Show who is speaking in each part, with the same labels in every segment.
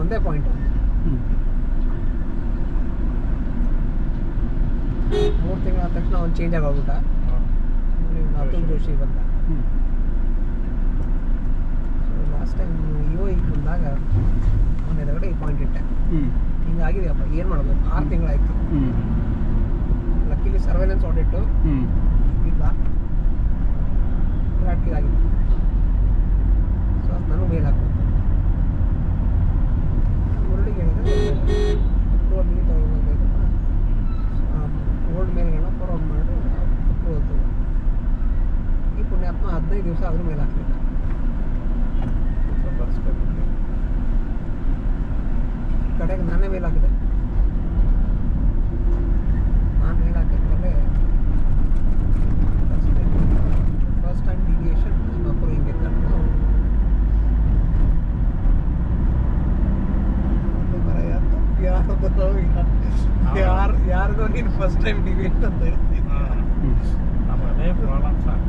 Speaker 1: ಒಂದೇ ಪಾಯಿಂಟ್. 3 ತಿಂಗಳಾದ ತಕ್ಷಣ ಅವ್ನು ಚೇಂಜ್ ಆಗೋಗ್ಬಿಟ್ಟ. ಅತುಲ್ ಜೋಶಿ ಬಂದ. ಸೊ ಲಾಸ್ಟ್ ಟೈಮ್ ಈಗ ಬಂದಾಗ ಅವನ ಎದುರುಗಡೆ ಈ ಪಾಯಿಂಟ್ ಇಟ್ಟೆ. ಹಿಂಗಾಗಿದೆಯಪ್ಪ, ಏನು ಮಾಡೋದು? 6 ತಿಂಗಳಾಯ್ತು. ಲಕ್ಕಿಲಿ ಸರ್ವೆಲೆನ್ಸ್ ಆಡಿಟ್ಟು ಇಲ್ಲ, ಆಗಿದೆ. ಸೊ ಅದು ನನಗೆ ಮೇಲ್ ಹಾಕ್ಬೇಕು. ಮುರಳಿಗೆ ಹೇಳಿದ್ರೆ ಅಪ್ರೂವಲ್ ನೀವು ತೊಗೊಳ್ಬೇಕು, ಓಲ್ಡ್ ಮೇಲ್ಗಳನ್ನ ಫಾರ್ವರ್ಡ್ ಮಾಡಿ ಅಪ್ರೂವಲ್ ತಗೋ. ಈ ಪುಣ್ಯಾತ್ಮ 15 ದಿವಸ ಆದರೂ ಮೇಲೆ ಹಾಕಲಿಲ್ಲ. ಕಡೆಗೆ ನಾನೇ ಮೇಲ್ ಹಾಕಿದೆ. ನಾನು ಮೇಲ್ ಹಾಕಿದ್ಮೇಲೆ ಫಸ್ಟ್ ಟೈಮ್ ಡಿವಿಯೇಷನ್ ಅಪ್ರೂವ್ ಹಿಂಗೆ ಯಾರ್ದೋ ನೀನು ಫಸ್ಟ್ ಟೈಮ್ ಡಿವಿಯೇಟ್ ಅಂತ ಹೇಳ್ತೀನಿ.
Speaker 2: ಅದೇ ಪ್ರಾಬ್ಲಮ್ ಸರ್.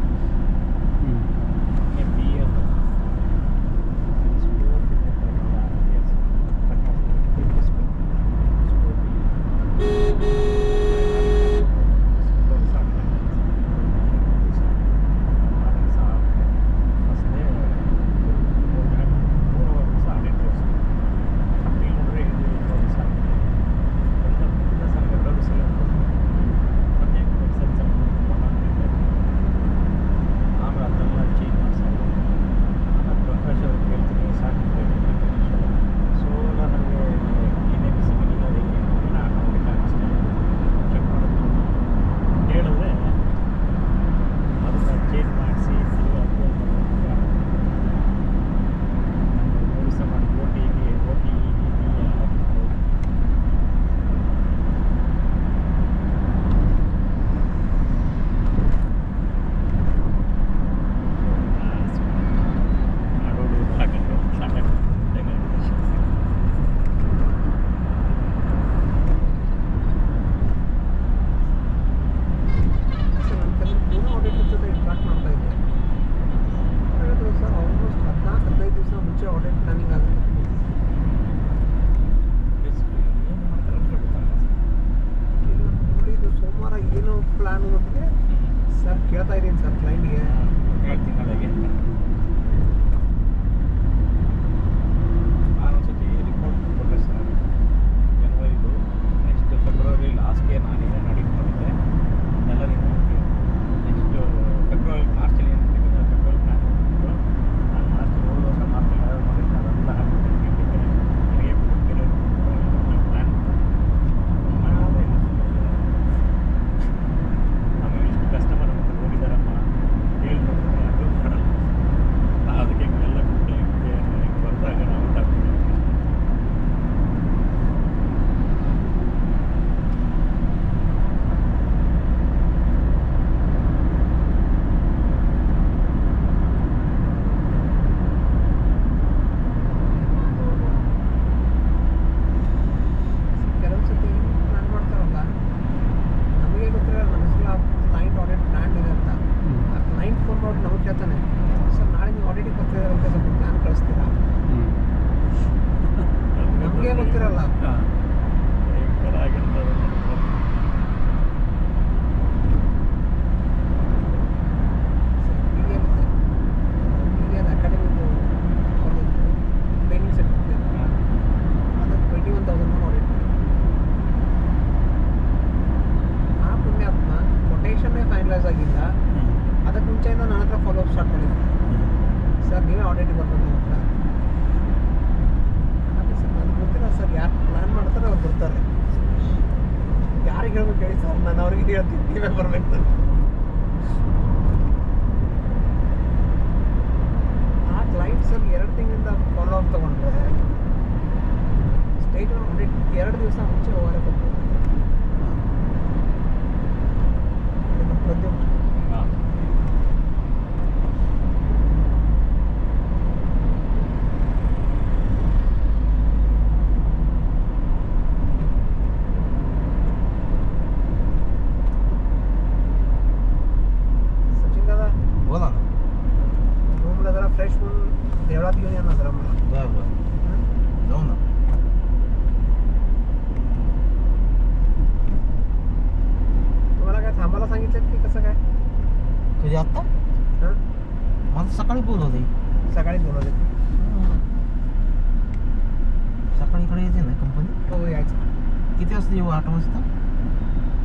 Speaker 3: किती वाजता येऊ 8 वाजता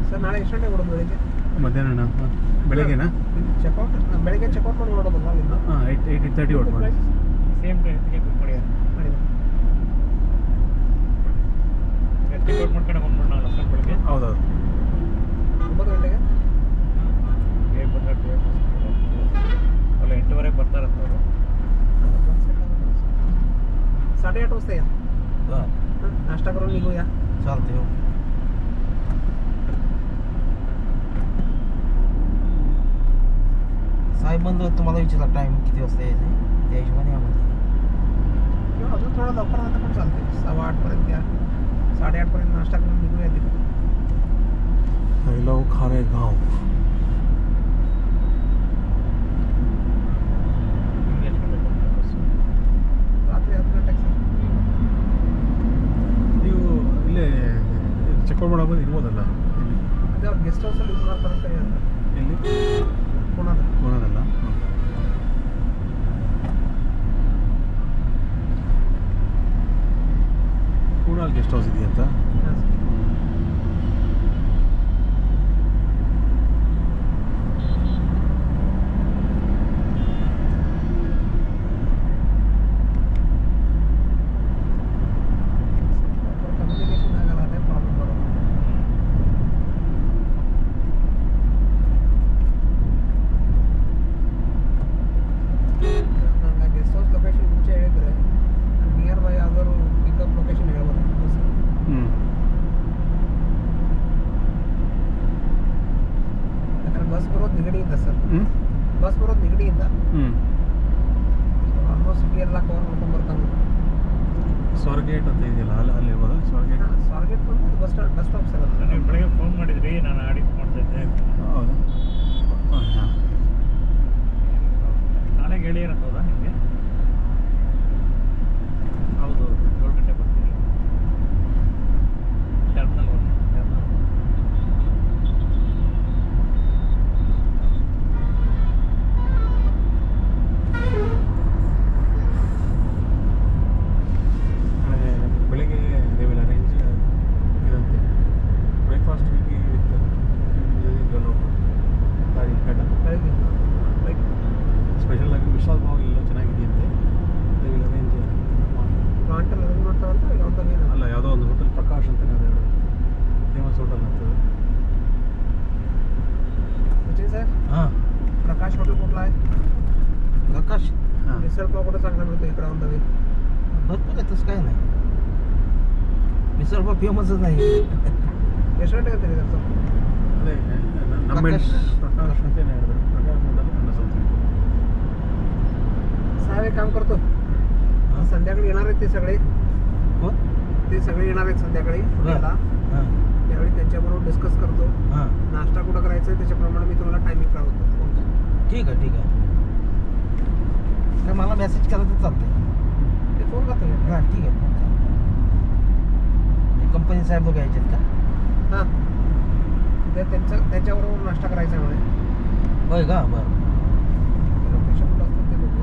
Speaker 1: ಸರ್ ನಾಳೆ ಎಷ್ಟು ಗಂಟೆಗೆ ಕೊಡೋದು ಬೆಳಿಗ್ಗೆ
Speaker 2: ಮಧ್ಯಾಹ್ನ ಬೆಳಗ್ಗೆನಾ
Speaker 1: ಚೆಕ್ಔಟ್ ಬೆಳಿಗ್ಗೆ ಚೆಕ್ಔಟ್ ಮಾಡಿ ನೋಡೋದಲ್ಲ ಅಲ್ಲಿಂದ
Speaker 2: ಹಾಂ 8:30 ಔಟ್ ಮಾಡಿ ಸೇಮ್ ಟೈಮ್ಗೆ ಬುಕ್ ಮಾಡಿ
Speaker 1: ಮಾಡಿ
Speaker 2: ಚೆಕ್ಔಟ್ ಮಾಡ್ಕೊಂಡು ಬಂದ್ಬಿಡೋಣ ಸರ್ ಬೆಳಗ್ಗೆ ಹೌದೌದು
Speaker 1: 9 ಗಂಟೆಗೆ
Speaker 2: ಬೇಗ ಬಂದರೆ ಅಲ್ಲ 8:30 ಬರ್ತಾರಂತ ಅವರು
Speaker 1: 8:30 वाजता या नाश्ता करून निघूया
Speaker 3: चालते हो साहेब बंद तुम्हाला विचारला टाइम किती वाजता यायचं त्या हिशोबाने यामध्ये
Speaker 1: किंवा अजून थोडं लवकर नंतर पण चालते 8:15 पर्यंत या 8:30 पर्यंत नाश्ता करून निघूया तिथे
Speaker 2: हॅलो खारेगाव
Speaker 1: ರಾತ್ರಿ 10 ಗಂಟೆಗೆ ಸರ್
Speaker 2: ನೀವು ಇಲ್ಲೇ ಚೆಕ್ಔಟ್ ಮಾಡೋ ಇರ್ಬೋದಲ್ಲ
Speaker 1: ಅದೇ ಅವ್ರು ಗೆಸ್ಟ್ ಹೌಸಲ್ಲಿ ಇದು ಮಾಡ್ತಾರಂತ ಹೇಳಿದ್ರು
Speaker 2: ಎಲ್ಲಿ ಕೋಣದಲ್ಲ ಕೂಡಲ್ ಗೆಸ್ಟ್ ಹೌಸ್ ಇದೆಯಂತ
Speaker 1: ಕಮ್ಯುನಿಕೇಶನ್ ಆಗಲ್ಲ ಅದೇ ಪ್ರಾಬ್ಲಮ್ ಬರೋದು ನನಗೆ ಗೆಸ್ಟ್ ಹೌಸ್ ಲೊಕೇಶನ್ ಮುಂಚೆ ಹೇಳಿದರೆ ನಿಯರ್ ಬೈ ಯಾವ್ದಾದ್ರು ಪಿಕಪ್ ಲೊಕೇಶನ್ ಹೇಳ್ಬೋದು ಯಾಕಂದ್ರೆ ಬಸ್ ಬರೋದು ನಿಗಡಿಯಿಂದ ಸರ್ ಬಸ್ ಬರೋದು ನಿಗಡಿಯಿಂದ ಆಲ್ಮೋಸ್ಟ್ ಸಿಟಿ ಎಲ್ಲ ಕವರ್ ಮಾಡ್ಕೊಂಡು ಬರ್ತಾನೆ
Speaker 2: ಸ್ವರ್ಗೇಟ್ ಅಂತ ಇದೆಯಲ್ಲ ಅಲ್ಲಿ ಇರ್ಬೋದಾ ಸ್ವರ್ಗೇಟ್
Speaker 1: ಸ್ವಾರ್ಗೇಟ್ ಬಂದು ಬಸ್ ಸ್ಟಾಪ್ ಸರ್ ಅದು
Speaker 2: ನೀವು ಬೆಳಗ್ಗೆ ಫೋನ್ ಮಾಡಿದ್ರಿ ನಾನು ಆಡಿ ಮಾಡ್ತಾ ಇದ್ದೆ ಹೌದು ಹಾಂ ನಾಳೆಗೆ ಹೇಳಿರಂತದ ನಿಮಗೆ ಹೌದು 7 ಗಂಟೆ ಬರ್ತೀನಿ ಟರ್ಮಿನಲ್ 1 ಬೆಳಿಗ್ಗೆ ದೇ ವಿಲ್ ಅರೇಂಜ್ ಇದಂತೆ ಬ್ರೇಕ್ಫಾಸ್ಟ್ ವಿತ್
Speaker 1: ಬೆಳಿಗ್ಗೆ
Speaker 2: ಸ್ಪೆಷಲ್ ಆಗಿ ವಿಶಾಲ್ ಭಾವ್ ಎಲ್ಲ ಚೆನ್ನಾಗಿದೆಯಂತೆ ದೇ ವಿಲ್ ಅರೇಂಜ್
Speaker 1: ಪ್ಲಾಂಟಲ್ಲಿ ಅರೇಂಜ್ ಮಾಡ್ತಾರಂತ ಇಲ್ಲ ಅಂತ
Speaker 2: ಅಲ್ಲ ಯಾವುದೋ ಒಂದು ಹೋಟೆಲ್ ಪ್ರಕಾಶ್ ಅಂತಲೇ ಅದು ಹೇಳೋದು ಫೇಮಸ್ ಹೋಟೆಲ್ ಅಂತದೆ
Speaker 1: सचिन साहेब
Speaker 3: हां
Speaker 1: प्रकाश हॉटेल कुठला आहे
Speaker 3: प्रकाश
Speaker 2: हां
Speaker 1: मिसळ पाव कुठं चांगला मिळतो इकडं ऑन द वे
Speaker 3: भरपूर आहे तसं काय नाही मिसळ पाव फेमसच नाही
Speaker 1: ಎಷ್ಟು ಗಂಟೆಗೆ ಇರ್ತೀರಿ ಸರ್
Speaker 2: ಅದೇ ನಮ್ಮ ಪ್ರಕಾಶ್ ಅಂತಲೇ ಹೇಳಿದ್ರು ಪ್ರಕಾಶ್ ಹೋಟೆಲ್ ಅನ್ನ ಸಂಸ್ಥೆ
Speaker 1: साहेब एक काम करतो संध्याकाळी येणार आहेत ते सगळे
Speaker 3: कोण
Speaker 1: ते सगळे येणार आहेत संध्याकाळी पुण्याला
Speaker 3: हां
Speaker 1: त्यावेळी त्यांच्याबरोबर डिस्कस करतो
Speaker 3: हां
Speaker 1: नाश्ता कुठं करायचा आहे त्याच्याप्रमाणे मी तुम्हाला टायमिंग कळवतो
Speaker 3: ठीक आहे काय मला मेसेज केला तर चालतंय
Speaker 1: ते फोन करतो
Speaker 3: हां ठीक आहे फोन करा कंपनी साहेब लोक यायचे का
Speaker 1: हां ते त्यांच्याबरोबर नाश्ता करायचा आहे म्हणे
Speaker 3: होय का बरं
Speaker 1: लोकेशन कुठं असतं ते बघू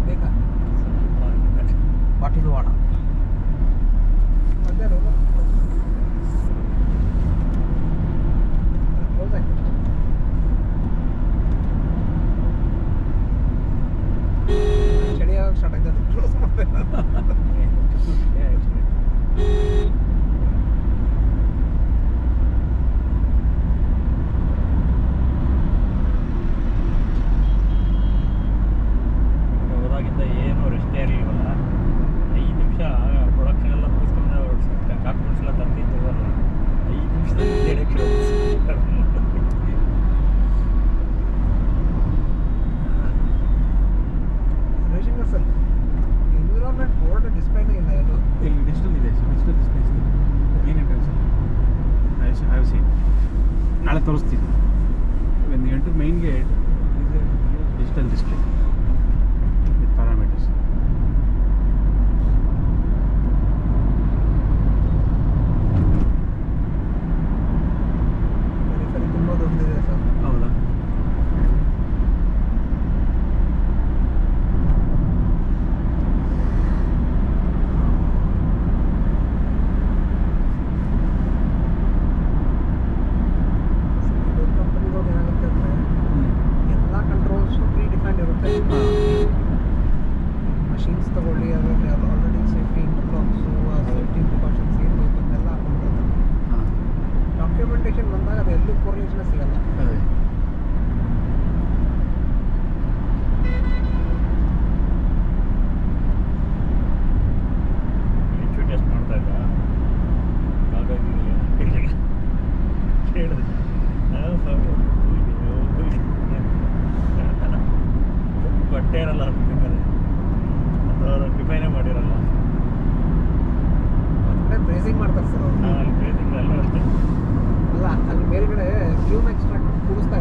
Speaker 1: ಬೇಕಾ
Speaker 3: पाटील वाडा
Speaker 1: मध्य रोड क्लोज आहे ಚಳಿ ಯಾವಾಗ ಸ್ಟಾರ್ಟ್ ಆಯ್ತದೆ ಕ್ಲೋಸ್ ಮಾಡ್ತಾರೆ
Speaker 2: ಹೋದಾಗಿಂದ ಏನು ರೆಸ್ಟೇ ಇರಲಿಲ್ಲ 5 ನಿಮಿಷ ಪ್ರೊಡಕ್ಷನ್ ಎಲ್ಲ ಮುಗಿಸ್ಕೊಂಡು ಡಾಕ್ಯುಮೆಂಟ್ಸ್ ಎಲ್ಲ ತರ್ತಿದ್ದು 5 ನಿಮಿಷದಲ್ಲಿ ಹೇಳಕ್ಕೆ
Speaker 1: ರವಿಶಂಕರ್ ಸರ್ ಎನ್ವಿರಾನ್ಮೆಂಟ್ ಬೋರ್ಡ್ ಡಿಸ್ಪ್ಲೇನೇ ಇಲ್ಲ ಇದು
Speaker 2: ಇಲ್ಲಿ ಡಿಜಿಟಲ್ ಇದೆ digital displays main entrance I have seen ನಾಳೆ ತೋರಿಸ್ತೀನಿ
Speaker 4: when you enter main gate, digital display with parameters.
Speaker 1: ಸರಿ ತುಂಬ ದೊಡ್ಡದಿದೆ ಸರ್.
Speaker 4: ಹೌದಾ?
Speaker 1: ದೊಡ್ಡ ಕಂಪನಿಗಳು ಏನಾಗುತ್ತೆ ಅಂದರೆ ಎಲ್ಲ ಕಂಟ್ರೋಲ್ಸು ಪ್ರೀ ಡಿಫೈನ್ಡ್ ಇರುತ್ತೆ. ಮಷೀನ್ಸ್ ತಗೊಳ್ಳಿ, ಅದರಲ್ಲಿ ಆಲ್ರೆಡಿ ಸೇಫ್ಟಿ ಇಂಟರ್ಲಾಕ್ಸು, ಸೇಫ್ಟಿ ಪ್ರಿಕಾಷನ್ಸ್ ಏನು ಬೇಕು ಅದನ್ನೆಲ್ಲ ಹಾಕೊಂಡಿರ್ತಾರೆ.
Speaker 4: ಹಾಂ,
Speaker 1: ಡಾಕ್ಯುಮೆಂಟೇಷನ್ ಬಂದಾಗ ಅದು ಎಲ್ಲೂ ಕೋರಿಲೇಷನ್ ಸಿಗಲ್ಲ.
Speaker 4: ಅದೇ.
Speaker 2: ಹೆಚ್ಚು ಟೆಸ್ಟ್ ಮಾಡ್ತಾ ಇಲ್ಲ, ಹಾಗಾಗಿ ಕೇಳಿದೆ ಬಟ್ಟೆ ಇರಲ್ಲ ಬೇಕಾದ್ರೆ, ಅಥವಾ ಡಿಫೈನೇ ಮಾಡಿರಲ್ಲ.
Speaker 1: ಅಂದರೆ ಬ್ರೇಸಿಂಗ್ ಮಾಡ್ತಾರೆ ಸರ್ ಅವರು.
Speaker 2: ಅಲ್ಲಿ ಬೇಸಿಕ್ ಎಲ್ಲ ಅಷ್ಟೇ.
Speaker 1: ಅಲ್ಲ, ಅಲ್ಲಿ ಮೇಲ್ಗಡೆ ಫ್ಯೂಮ್ ಎಕ್ಸ್ಟ್ರಾಕ್ಟ್ ಕೂಡಿಸ್ತಾ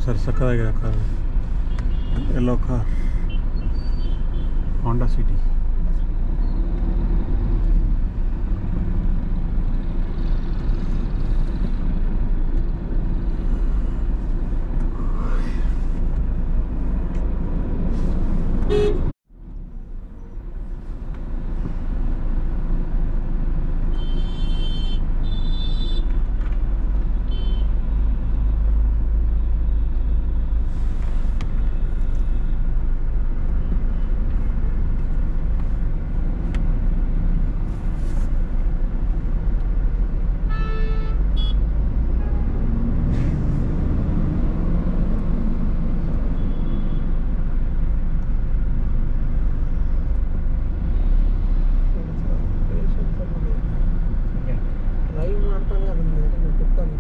Speaker 4: ಸರ್ ಸಕ್ಕದಾಗಿದೆ ಕಾರ್. ಎಲ್ಲೋ ಕಾರ್, ಹೋಂಡಾ ಸಿಟಿ.
Speaker 1: ಡ್ರೈವ್ ಮಾಡ್ತಾನೆ ಅದನ್ನ ಕುತ್ಕೊಂಡು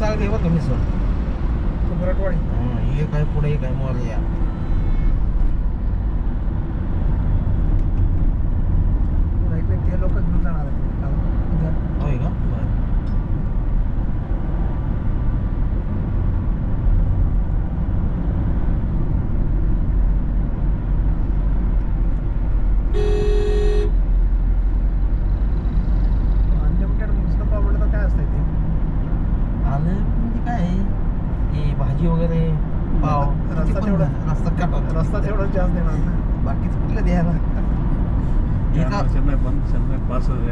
Speaker 3: चांगलं आहे बरं का मिसळ.
Speaker 1: कुंभरटवाडी
Speaker 3: हे काय पुढे हे काय मॉल या
Speaker 1: ते लोक घेऊन जाणार आहेत.
Speaker 3: होय का बरं.
Speaker 1: अनलिमिटेड मुस्लिम पावडर तर काय असतंय ते
Speaker 3: आलं म्हणजे काय आहे? हे भाजी वगैरे पाव
Speaker 1: रस्ता तेवढा
Speaker 3: रस्ता काटा
Speaker 1: रस्ता तेवढाच जास्त देणार ना.
Speaker 3: बाकीचं कुठलं द्यायला
Speaker 4: ಚೆನ್ನಾಗಿ ಪಾರ್ಸಲ್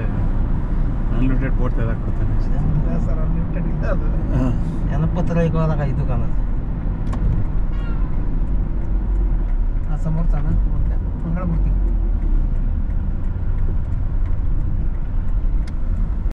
Speaker 4: ಅನ್ಲಿಮಿಟೆಡ್ ಪೋರ್ಟ್ ಕೊಡ್ತಾನೆ.
Speaker 1: सर अनलिमिटेड ಇಲ್ಲ ಅದು.
Speaker 3: यांना पत्र ऐकवायला काही दुकानात
Speaker 1: हा समोरचा ना मंगळमूर्ती